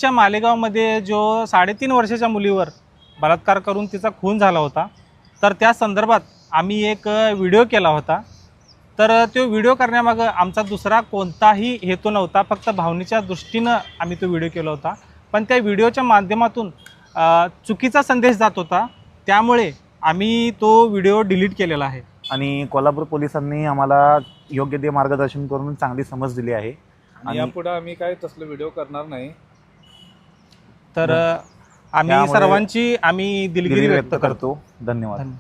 नजीकच्या मालेगावमध्ये जो 3.5 वर्षाच्या मुलीवर बलात्कार करून तिचा खून झाला होता, तर त्या संदर्भात आम्ही एक व्हिडिओ केला होता। तर तो व्हिडिओ करण्यामागं आमचा दुसरा कोणताही हेतू नव्हता, फक्त भावनेच्या दृष्टीनं आम्ही तो व्हिडिओ केला होता। पण त्या व्हिडिओच्या माध्यमातून चुकीचा संदेश जात होता, त्यामुळे आम्ही तो व्हिडिओ डिलीट केलेला आहे। आणि कोल्हापूर पोलिसांनी आम्हाला योग्य ते मार्गदर्शन करून चांगली समज दिली आहे आणि यापुढे आम्ही काय तसलं व्हिडिओ करणार नाही। तर आम्ही सर्वांची दिलगिरी व्यक्त करतो। धन्यवाद।